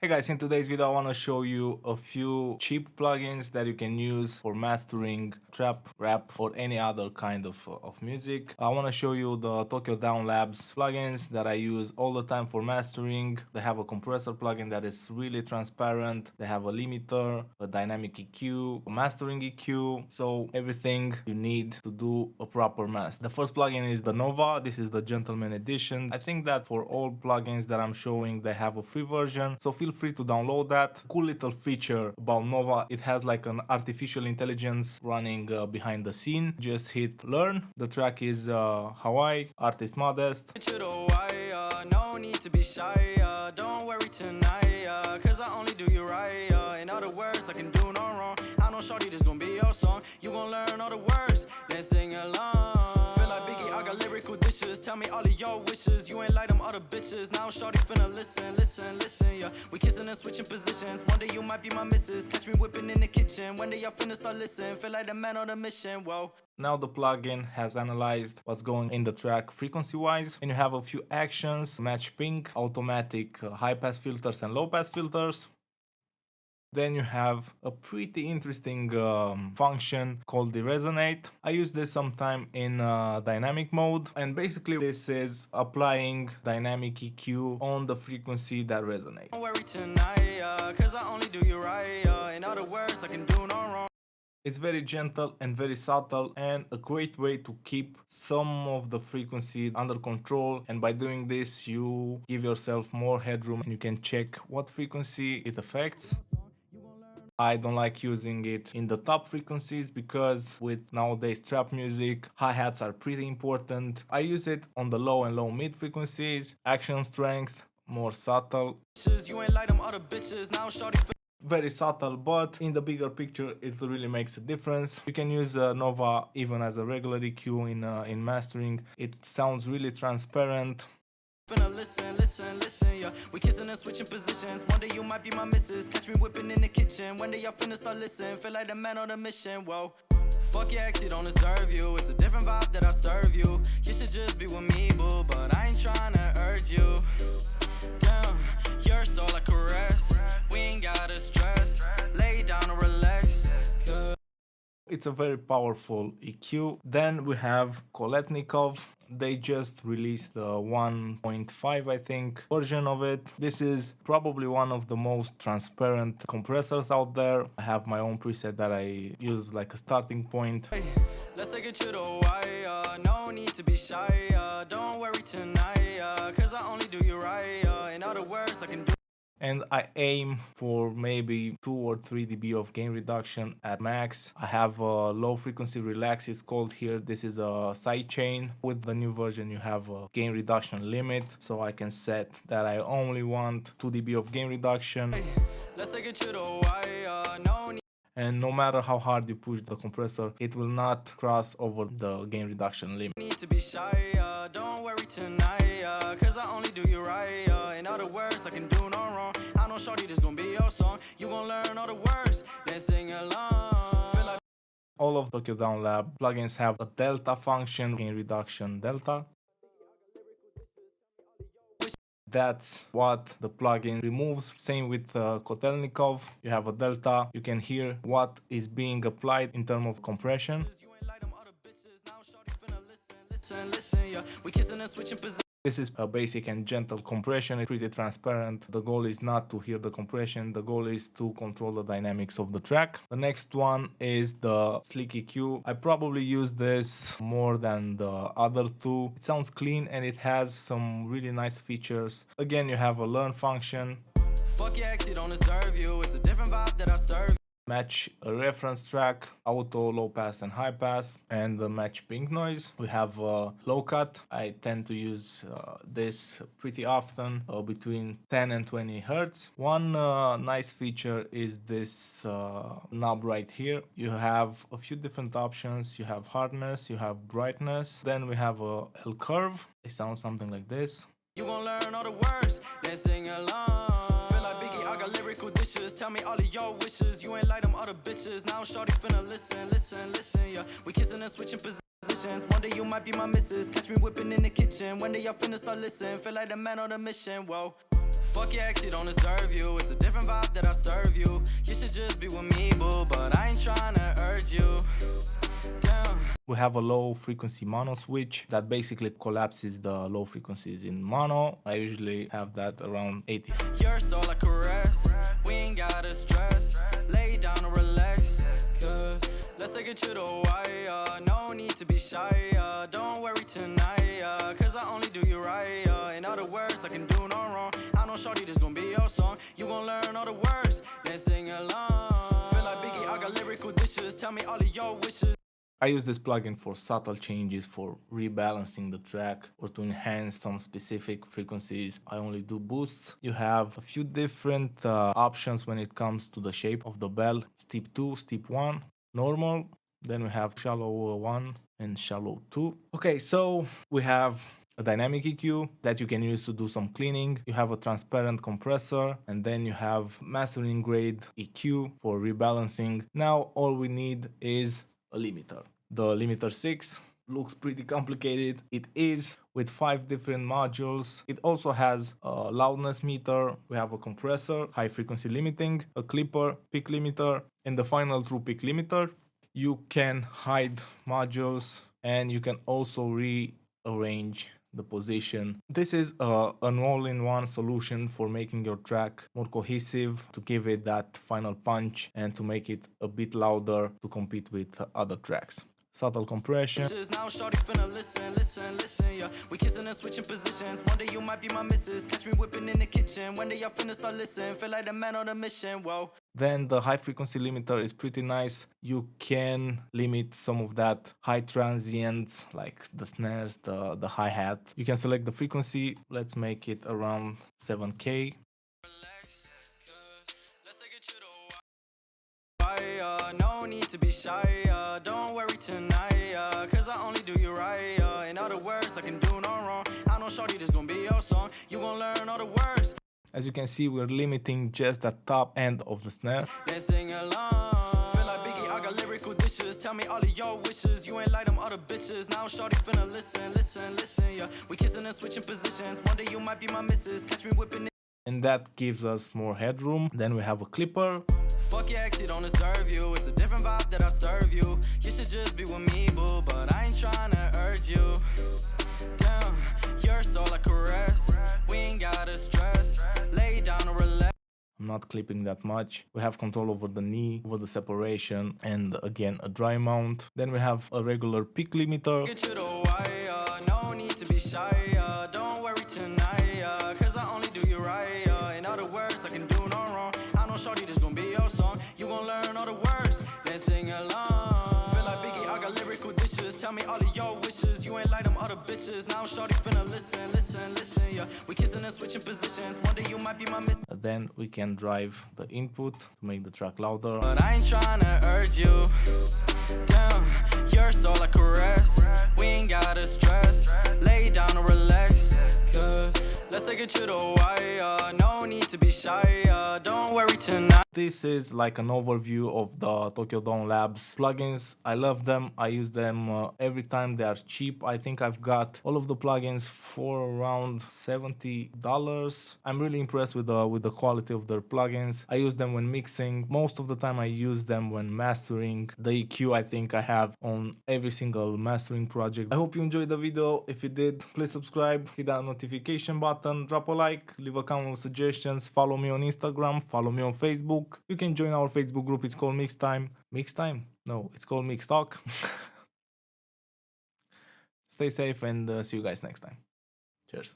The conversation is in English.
Hey guys, in today's video I want to show you a few cheap plugins that you can use for mastering trap, rap or any other kind of music. I want to show you the Tokyo Down Labs plugins that I use all the time for mastering. They have a compressor plugin that is really transparent. They have a limiter, a dynamic EQ, a mastering EQ, so everything you need to do a proper master. The first plugin is the Nova. This is the Gentleman Edition. I think that for all plugins that I'm showing they have a free version, so feel free to download that. Cool little feature about Nova, it has like an artificial intelligence running behind the scene. Just hit learn. The track is Hawaii, artist Modest. No need to be shy, don't worry tonight, cause I only do you right, in other words I can do no wrong. I know shorty this gon' be your song, you gon' learn all the words, then sing along. Feel like Biggie, I got lyrical dishes, tell me all of your wishes, you ain't like them other bitches. Now shorty finna listen, yeah, we kissing and switching positions, one day you might be my missus, catch me whipping in the kitchen, one day y'all finna start listening, feel like the man on the mission, whoa. Now the plugin has analyzed what's going in the track frequency wise, and you have a few actions: match ping, automatic high pass filters and low pass filters. Then you have a pretty interesting function called the resonate. I use this sometime in dynamic mode, and basically this is applying dynamic EQ on the frequency that resonates. Don't worry tonight, cause I only do you right, in other words I can do no wrong. It's very gentle and very subtle, and a great way to keep some of the frequency under control, and by doing this you give yourself more headroom and you can check what frequency it affects. I don't like using it in the top frequencies because with nowadays trap music, hi-hats are pretty important. I use it on the low and low mid frequencies. Action strength, more subtle. You ain't like them other bitches, now shorty very subtle, but in the bigger picture it really makes a difference. You can use Nova even as a regular EQ in mastering. It sounds really transparent. Listen, yeah, we kissing and switching positions, one day you might be my missus, catch me whipping in the kitchen, one day y'all finna start listening, feel like the man on the mission, whoa. Fuck your ex, he don't deserve you, it's a different vibe that I serve you, you should just be with me, boo, but I ain't tryna urge you. Damn, you're so like a rest, we ain't gotta stress, lay down and relax. It's a very powerful EQ. Then we have Kaletnik. They just released the 1.5 I think version of it. This is probably one of the most transparent compressors out there. I have my own preset that I use like a starting point. Let's take it to the wire, no need to be shy, don't worry tonight, cause I only do you right, in other words I can do. And I aim for maybe 2 or 3 dB of gain reduction at max. I have a low frequency relax, it's called here. This is a sidechain. With the new version you have a gain reduction limit, so I can set that I only want 2 dB of gain reduction. Let's take it to the wire, no need. And no matter how hard you push the compressor, it will not cross over the gain reduction limit. Need to be shy, don't worry tonight, cause I only do you right, in other words I can do no wrong. I know shorty this gon' be your song, you gon' learn all the words, then sing along. Feel like all of Tokyo Down Lab plugins have a delta function, gain reduction delta. That's what the plugin removes. Same with Kaletnik. You have a delta, you can hear what is being applied in terms of compression. This is a basic and gentle compression. It's pretty transparent. The goal is not to hear the compression, the goal is to control the dynamics of the track. The next one is the Slick EQ. I probably use this more than the other two. It sounds clean and it has some really nice features. Again, you have a learn function. fuck your ex, he don't deserve you, it's a different vibe that I serve. Match a reference track, auto, low pass and high pass, and the match pink noise. We have low cut. I tend to use this pretty often, between 10 and 20 hertz. One nice feature is this knob right here. You have a few different options. You have hardness, you have brightness, then we have a L curve. It sounds something like this. You gon' learn all the words, then sing along. Feel like Biggie, I got lyrical dishes. Tell me all of your wishes. You ain't like them other bitches. Now shorty finna listen, yeah. We kissing and switching positions. One day you might be my missus. Catch me whipping in the kitchen. One day y'all finna start listening. Feel like the man on the mission, whoa. Fuck your ex, he don't deserve you. It's a different vibe that I serve you. You should just be with me, boo, but I ain't tryna urge you. Damn. We have a low frequency mono switch that basically collapses the low frequencies in mono. I usually have that around 80. You're so like a caress. We ain't gotta stress. Lay down and relax. Cause let's take it to the wire. No need to be shy. Don't worry tonight. Cause I only do you right. In other words, I can do no wrong. I know shorty, this gon' be your song. You gon' learn all the words, then sing along. Feel like Biggie, I got lyrical dishes. Tell me all of your wishes. I use this plugin for subtle changes, for rebalancing the track, or to enhance some specific frequencies. I only do boosts. You have a few different options when it comes to the shape of the bell. Step 2, step 1, normal. Then we have shallow 1 and shallow 2. Okay, so we have a dynamic EQ that you can use to do some cleaning. You have a transparent compressor, and then you have mastering grade EQ for rebalancing. Now all we need is a limiter. The limiter 6 looks pretty complicated. It is, with 5 different modules. It also has a loudness meter. We have a compressor, high frequency limiting, a clipper, peak limiter, and the final true peak limiter. You can hide modules, and you can also rearrange the position. This is an all-in-one solution for making your track more cohesive, to give it that final punch and to make it a bit louder to compete with other tracks. Subtle compression. Now shorty finna listen, yeah. We kissing and switching positions. One day you might be my missus. Catch me whipping in the kitchen. One day I finna start listening. Feel like the man on a mission, whoa. Then the high frequency limiter is pretty nice. You can limit some of that high transients, like the snares, the hi-hat. You can select the frequency. Let's make it around 7K. No need to be shy, don't worry tonight, cause I only do you right. In other words, I can do no wrong. I know shorty, this gon' be your song. You gon' learn all the words. As you can see, we're limiting just the top end of the snare. Then sing along. Feel like Biggie, I got lyrical dishes. Tell me all of your wishes. You ain't like them other bitches. Now shorty finna listen, yeah. We kissing and switching positions. One day you might be my missus. Catch me whipping it. And that gives us more headroom. Then we have a clipper. Fuck your ex, he don't deserve you. It's a different vibe that I serve you. You should just be with me, boo, but I ain't tryna urge you. Damn, you're so like a caress. We ain't gotta stress. Lay down and relax. I'm not clipping that much. We have control over the knee, over the separation, and again a dry mount. Then we have a regular peak limiter. Get you the wire, no need to be shy. Don't worry tonight, cause I only do you right. In other words, I can do no wrong. I know shorty, this gon' be your song. You gon' learn all the words, then sing along. Feel like Biggie, I got lyrical dishes. Tell me all of your wishes. You ain't like them other bitches. Now shorty finna listen, yeah. We kissing and switching positions. One day you might be my miss. Then we can drive the input to make the track louder. But I ain't tryna urge you. Damn, you're so like a caress. We ain't gotta stress. Lay down and relax. Cause let's take it to the wire. No need to be shy. Don't worry tonight. This is like an overview of the Tokyo Dome Labs plugins. I love them. I use them every time. They are cheap. I think I've got all of the plugins for around $70. I'm really impressed with the quality of their plugins. I use them when mixing. Most of the time I use them when mastering. The EQ I think I have on every single mastering project. I hope you enjoyed the video. If you did, please subscribe, hit that notification button, drop a like, leave a comment with suggestions, follow me on Instagram, follow me on Facebook. You can join our Facebook group. It's called Mix Time. Mix Time? No, it's called Mix Talk. Stay safe and see you guys next time. Cheers.